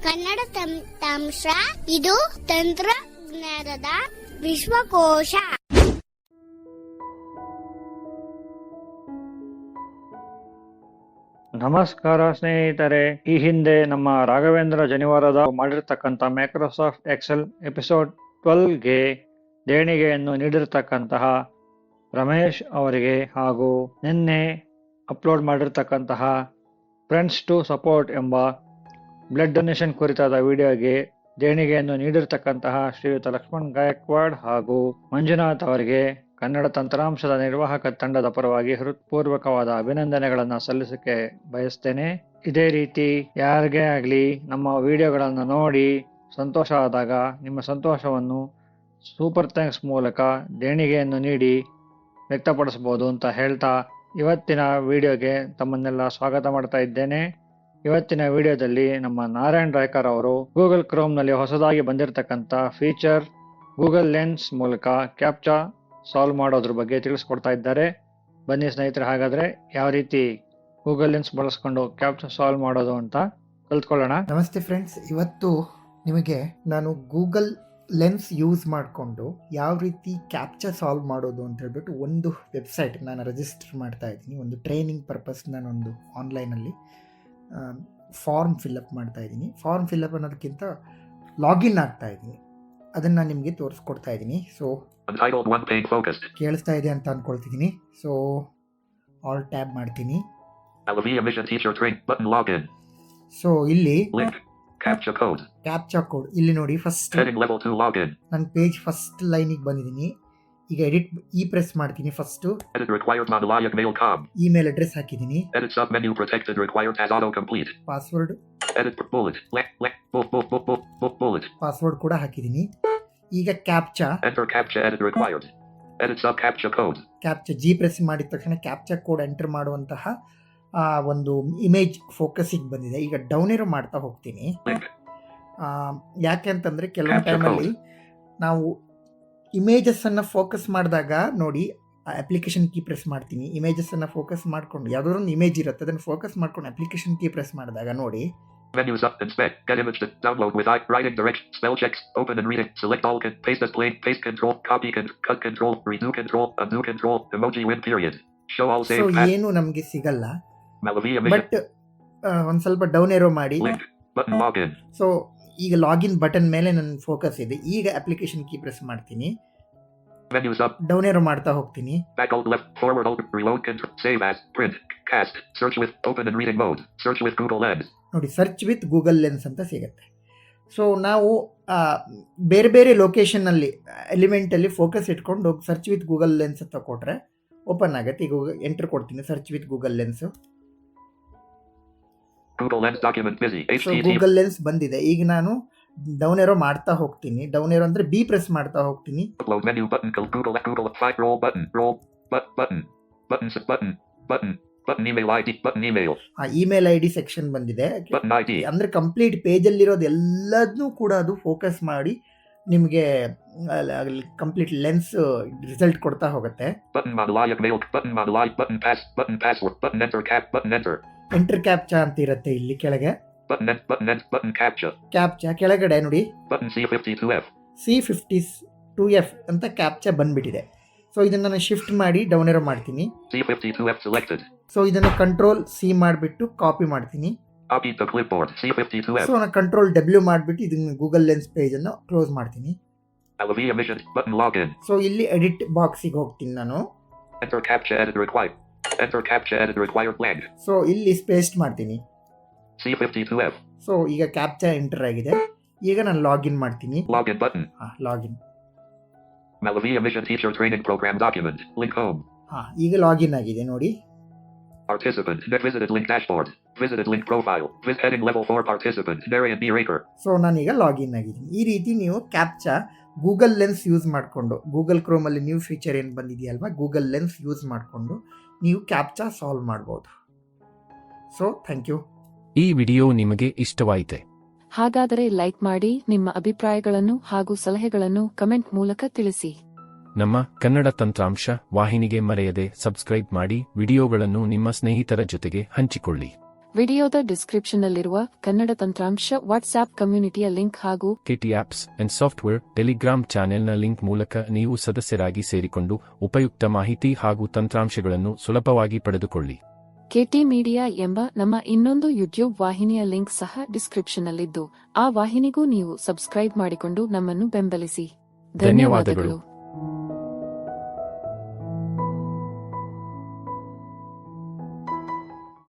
ಕನ್ನಡ ತಂತ್ರಾಂಶ ಇದು ತಂತ್ರಜ್ಞಾನದ ವಿಶ್ವಕೋಶ. ನಮಸ್ಕಾರ ಸ್ನೇಹಿತರೆ, ಈ ಹಿಂದೆ ನಮ್ಮ ರಾಘವೇಂದ್ರ ಜನಿವಾರದ ಮಾಡಿರ್ತಕ್ಕಂಥ ಮೈಕ್ರೋಸಾಫ್ಟ್ ಎಕ್ಸೆಲ್ ಎಪಿಸೋಡ್ 12ಗೆ ದೇಣಿಗೆಯನ್ನು ನೀಡಿರ್ತಕ್ಕಂತಹ ರಮೇಶ್ ಅವರಿಗೆ ಹಾಗೂ ನಿನ್ನೆ ಅಪ್ಲೋಡ್ ಮಾಡಿರ್ತಕ್ಕಂತಹ ಫ್ರೆಂಡ್ಸ್ ಟು ಸಪೋರ್ಟ್ ಎಂಬ ಬ್ಲಡ್ ಡೊನೇಷನ್ ಕುರಿತಾದ ವಿಡಿಯೋಗೆ ದೇಣಿಗೆಯನ್ನು ನೀಡಿರ್ತಕ್ಕಂತಹ ಶ್ರೀಯುತ ಲಕ್ಷ್ಮಣ್ ಗಾಯಕ್ವಾಡ್ ಹಾಗೂ ಮಂಜುನಾಥ್ ಅವರಿಗೆ ಕನ್ನಡ ತಂತ್ರಾಂಶದ ನಿರ್ವಾಹಕ ತಂಡದ ಪರವಾಗಿ ಹೃತ್ಪೂರ್ವಕವಾದ ಅಭಿನಂದನೆಗಳನ್ನು ಸಲ್ಲಿಸಕ್ಕೆ ಬಯಸ್ತೇನೆ. ಇದೇ ರೀತಿ ಯಾರಿಗೇ ಆಗಲಿ ನಮ್ಮ ವಿಡಿಯೋಗಳನ್ನು ನೋಡಿ ಸಂತೋಷ ಆದಾಗ ನಿಮ್ಮ ಸಂತೋಷವನ್ನು ಸೂಪರ್ ಥ್ಯಾಂಕ್ಸ್ ಮೂಲಕ ದೇಣಿಗೆಯನ್ನು ನೀಡಿ ವ್ಯಕ್ತಪಡಿಸಬಹುದು ಅಂತ ಹೇಳ್ತಾ ಇವತ್ತಿನ ವಿಡಿಯೋಗೆ ತಮ್ಮನ್ನೆಲ್ಲ ಸ್ವಾಗತ ಮಾಡ್ತಾ ಇದ್ದೇನೆ. ಇವತ್ತಿನ ವಿಡಿಯೋದಲ್ಲಿ ನಮ್ಮ ನಾರಾಯಣ್ ರಾಯ್ಕರ್ ಅವರು ಗೂಗಲ್ ಕ್ರೋಮ್ನಲ್ಲಿ ಹೊಸದಾಗಿ ಬಂದಿರತಕ್ಕಂಥ ಫೀಚರ್ ಗೂಗಲ್ ಲೆನ್ಸ್ ಮೂಲಕ ಕ್ಯಾಪ್ಚಾ ಸಾಲ್ವ್ ಮಾಡೋದ್ರ ಬಗ್ಗೆ ತಿಳಿಸ್ಕೊಡ್ತಾ ಇದ್ದಾರೆ. ಬನ್ನಿ ಸ್ನೇಹಿತರೆ, ಹಾಗಾದ್ರೆ ಯಾವ ರೀತಿ ಗೂಗಲ್ ಲೆನ್ಸ್ ಬಳಸ್ಕೊಂಡು ಕ್ಯಾಪ್ಚಾ ಸಾಲ್ವ್ ಮಾಡೋದು ಅಂತ ಕಲ್ತ್ಕೊಳ್ಳೋಣ. ನಮಸ್ತೆ ಫ್ರೆಂಡ್ಸ್, ಇವತ್ತು ನಿಮಗೆ ನಾನು ಗೂಗಲ್ ಲೆನ್ಸ್ ಯೂಸ್ ಮಾಡಿಕೊಂಡು ಯಾವ ರೀತಿ ಕ್ಯಾಪ್ಚಾ ಸಾಲ್ವ್ ಮಾಡೋದು ಅಂತ ಹೇಳ್ಬಿಟ್ಟು ಒಂದು ವೆಬ್ಸೈಟ್ ನಾನು ರಿಜಿಸ್ಟರ್ ಮಾಡ್ತಾ ಇದ್ದೀನಿ. ಒಂದು ಟ್ರೈನಿಂಗ್ ಪರ್ಪಸ್ ನಾನೊಂದು ಆನ್ಲೈನಲ್ಲಿ ಫಾರ್ಮ್ ಫಿಲ್ಅಪ್ ಮಾಡ್ತಾ ಇದ್ದೀನಿ. ಫಾರ್ಮ್ ಫಿಲ್ಅಪ್ ಅನ್ನೋದಕ್ಕಿಂತ ಲಾಗಿನ್ ಆಗ್ತಾ ಇದ್ದೀನಿ, ಅದನ್ನು ನಾನು ನಿಮಗೆ ತೋರಿಸ್ಕೊಡ್ತಾ ಇದ್ದೀನಿ. ಸೊ ಕೇಳಿಸ್ತಾ ಇದೆ ಅಂತ ಅಂದ್ಕೊಳ್ತಿದ್ದೀನಿ. ಸೊ ಆಲ್ ಟ್ಯಾಬ್ ಮಾಡ್ತೀನಿ. ಸೊ ಇಲ್ಲಿ ಕ್ಯಾಪ್ಚಾ ಕೋಡ್ ಇಲ್ಲಿ ನೋಡಿ, ಫಸ್ಟ್ ನನ್ನ ಪೇಜ್ ಫಸ್ಟ್ ಲೈನಿಗೆ ಬಂದಿದ್ದೀನಿ. ಈಗ ಎಡಿಟ್ ಪ್ರೆಸ್ ಮಾಡ್ತೀನಿ. ಫಸ್ಟ್ ಇಮೇಲ್ ಅಡ್ರೆಸ್ ಹಾಕಿದ್ದೀನಿ, ಪಾಸ್ವರ್ಡ್ ಕೂಡ ಹಾಕಿದ್ದೀನಿ. ಈಗ ಕ್ಯಾಪ್ಚಾ ಜಿ ಪ್ರೆಸ್ ಮಾಡಿದ ತಕ್ಷಣ ಕ್ಯಾಪ್ಚಾ ಕೋಡ್ ಎಂಟರ್ ಮಾಡುವಂತಹ ಒಂದು ಇಮೇಜ್ ಫೋಕಸಿಗೆ ಬಂದಿದೆ. ಈಗ ಡೌನ್ ಏರೋ ಮಾಡ್ತಾ ಹೋಗ್ತೀನಿ. ಯಾಕೆ ಅಂತಂದರೆ ಕೆಲವೊಂದು ಟೈಮಲ್ಲಿ ನಾವು ಇಮೇಜಸ್ಸನ್ನು ಫೋಕಸ್ ಮಾಡಿದಾಗ ನೋಡಿ, ಅಪ್ಲಿಕೇಶನ್ ಕೀ ಪ್ರೆಸ್ ಮಾಡ್ತೀನಿ. ಇಮೇಜಸ್ಸನ್ನು ಫೋಕಸ್ ಮಾಡಿಕೊಂಡು ಯಾವುದಾದ್ರು ಒಂದು ಇಮೇಜ್ ಇರುತ್ತೆ, ಅದನ್ನು ಫೋಕಸ್ ಮಾಡ್ಕೊಂಡು ಅಪ್ಲಿಕೇಶನ್ ಕೀ ಪ್ರೆಸ್ ಮಾಡಿದಾಗ ನೋಡಿ, menus up, inspect, get image to download with writing direction, spell checks, open and reading, select all, paste as plain, paste control, copy, cut control, redo control, undo control, emoji win period, show all save. So ಏನು ನಮಗೆ ಸಿಗಲ್ಲ, but ಒಂದು ಸ್ವಲ್ಪ down arrow ಮಾಡಿ. So ಈಗ login button ಮೇಲೆ ನನ್ನ focus ಇದೆ. ಈಗ ಅಪ್ಲಿಕೇಶನ್ ಕೀ ಪ್ರೆಸ್ ಮಾಡ್ತೀನಿ, ಡೌನ್ ಏರೋ ಮಾಡ್ತಾ ಹೋಗ್ತೀನಿ. ನೋಡಿ, ಸರ್ಚ್ ವಿತ್ ಗೂಗಲ್ ಲೆನ್ಸ್ ಅಂತ ಸಿಗುತ್ತೆ. ಸೊ ನಾವು ಬೇರೆ ಬೇರೆ ಲೊಕೇಶನ್ನಲ್ಲಿ ಎಲಿಮೆಂಟಲ್ಲಿ ಫೋಕಸ್ ಇಟ್ಕೊಂಡು ಸರ್ಚ್ ವಿತ್ ಗೂಗಲ್ ಲೆನ್ಸ್ ಅಂತ ಕೊಟ್ಟರೆ ಓಪನ್ ಆಗುತ್ತೆ. ಈಗ ಎಂಟರ್ ಕೊಡ್ತೀನಿ, search with Google lens. Google lens ಬಂದಿದೆ. ಈಗ ನಾನು ಡೌನ್ ಏರೋ ಮಾಡ್ತಾ ಹೋಗ್ತೀನಿ. ಡೌನ್ ಏರೋ ಅಂದ್ರೆ ಬಿ ಪ್ರೆಸ್ ಮಾಡ್ತಾ ಹೋಗ್ತೀನಿ. ಇಮೇಲ್ ಐಡಿ ಸೆಕ್ಷನ್ ಬಂದಿದೆ. ಅಂದ್ರೆ ಕಂಪ್ಲೀಟ್ ಪೇಜ್ ಅಲ್ಲಿರೋದು ಎಲ್ಲದನ್ನೂ ಕೂಡ ಅದು ಫೋಕಸ್ ಮಾಡಿ ನಿಮಗೆ ಕಂಪ್ಲೀಟ್ ಲೆನ್ಸ್ ರಿಸಲ್ಟ್ ಕೊಡ್ತಾ ಹೋಗುತ್ತೆ. ಎಂಟರ್ ಕ್ಯಾಪ್ಚಾ ಅಂತ ಇರುತ್ತೆ ಇಲ್ಲಿ ಕೆಳಗೆ. ಕ್ಯಾಪ್ಚಾ ಕೆಳಗಡೆ ನೋಡಿ, C52F ಅಂತ ಕ್ಯಾಪ್ಚಾ ಬಂದ್ಬಿಟ್ಟಿದೆ. ಸೊ ಇದನ್ನ ನಾನು ಶಿಫ್ಟ್ ಮಾಡಿ ಡೌನ್ ಏರೋ ಮಾಡ್ತೀನಿ. ಸೊ ಇದನ್ನು ಕಂಟ್ರೋಲ್ C ಮಾಡಿಬಿಟ್ಟು ಕಾಪಿ ಮಾಡ್ತೀನಿ. ಸೊ ನಾನು ಕಂಟ್ರೋಲ್ W ಮಾಡಿಬಿಟ್ಟು ಇದನ್ನ ಗೂಗಲ್ ಲೆನ್ಸ್ ಪೇಜ್ ಅನ್ನು ಕ್ಲೋಸ್ ಮಾಡ್ತೀನಿ. ಸೊ ಇಲ್ಲಿ ಎಡಿಟ್ ಬಾಕ್ಸಿಗೆ ಹೋಗ್ತೀನಿ ನಾನು. ಸೊ ಇಲ್ಲಿ ಪೇಸ್ಟ್ ಮಾಡ್ತೀನಿ. ಸೊ ಈಗ ಕ್ಯಾಪ್ಚಾ ಎಂಟರ್ ಆಗಿದೆ. ಈಗ ನಾನು ಲಾಗಿನ್ ಮಾಡ್ತೀನಿ. ಲಾಗಿನ್. ಈಗ ಲಾಗಿನ್ ಆಗಿದೆ ನೋಡಿ. Participant, visited link dashboard, visited link profile, heading level 4 participant, Darian B. Raker. So ನಾನೀಗ ಲಾಗಿನ್ ಆಗಿದ್ದೀನಿ. ಈ ರೀತಿ ನೀವು ಕ್ಯಾಪ್ಚಾ ಗೂಗಲ್ ಲೆನ್ಸ್ ಯೂಸ್ ಮಾಡಿಕೊಂಡು, ಗೂಗಲ್ ಕ್ರೋಮಲ್ಲಿ ನ್ಯೂ ಫೀಚರ್ ಏನು ಬಂದಿದೆಯಲ್ವಾ, ಗೂಗಲ್ ಲೆನ್ಸ್ ಯೂಸ್ ಮಾಡಿಕೊಂಡು ನೀವು ಕ್ಯಾಪ್ಚಾ ಸಾಲ್ವ್ ಮಾಡ್ಬೋದು. So thank you. ಈ ವಿಡಿಯೋ ನಿಮಗೆ ಇಷ್ಟವಾಯಿತೆ? ಹಾಗಾದರೆ ಲೈಕ್ ಮಾಡಿ, ನಿಮ್ಮ ಅಭಿಪ್ರಾಯಗಳನ್ನು ಹಾಗೂ ಸಲಹೆಗಳನ್ನು ಕಮೆಂಟ್ ಮೂಲಕ ತಿಳಿಸಿ. ನಮ್ಮ ಕನ್ನಡ ತಂತ್ರಾಂಶ ವಾಹಿನಿಗೆ ಮರೆಯದೆ ಸಬ್ಸ್ಕ್ರೈಬ್ ಮಾಡಿ, ವಿಡಿಯೋಗಳನ್ನು ನಿಮ್ಮ ಸ್ನೇಹಿತರ ಜೊತೆಗೆ ಹಂಚಿಕೊಳ್ಳಿ. ವಿಡಿಯೋದ ಡಿಸ್ಕ್ರಿಪ್ಷನ್ನಲ್ಲಿರುವ ಕನ್ನಡ ತಂತ್ರಾಂಶ ವಾಟ್ಸ್ಆಪ್ ಕಮ್ಯುನಿಟಿಯ ಲಿಂಕ್ ಹಾಗೂ KT apps and software Telegram ಚಾನೆಲ್ನ ಲಿಂಕ್ ಮೂಲಕ ನೀವು ಸದಸ್ಯರಾಗಿ ಸೇರಿಕೊಂಡು ಉಪಯುಕ್ತ ಮಾಹಿತಿ ಹಾಗೂ ತಂತ್ರಾಂಶಗಳನ್ನು ಸುಲಭವಾಗಿ ಪಡೆದುಕೊಳ್ಳಿ. ಕೆಟಿ ಮೀಡಿಯಾ ಎಂಬ ನಮ್ಮ ಇನ್ನೊಂದು ಯೂಟ್ಯೂಬ್ ವಾಹಿನಿಯ ಲಿಂಕ್ ಸಹ ಡಿಸ್ಕ್ರಿಪ್ಷನ್ನಲ್ಲಿದ್ದು, ಆ ವಾಹಿನಿಗೂ ನೀವು ಸಬ್ಸ್ಕ್ರೈಬ್ ಮಾಡಿಕೊಂಡು ನಮ್ಮನ್ನು ಬೆಂಬಲಿಸಿ. ಧನ್ಯವಾದಗಳು.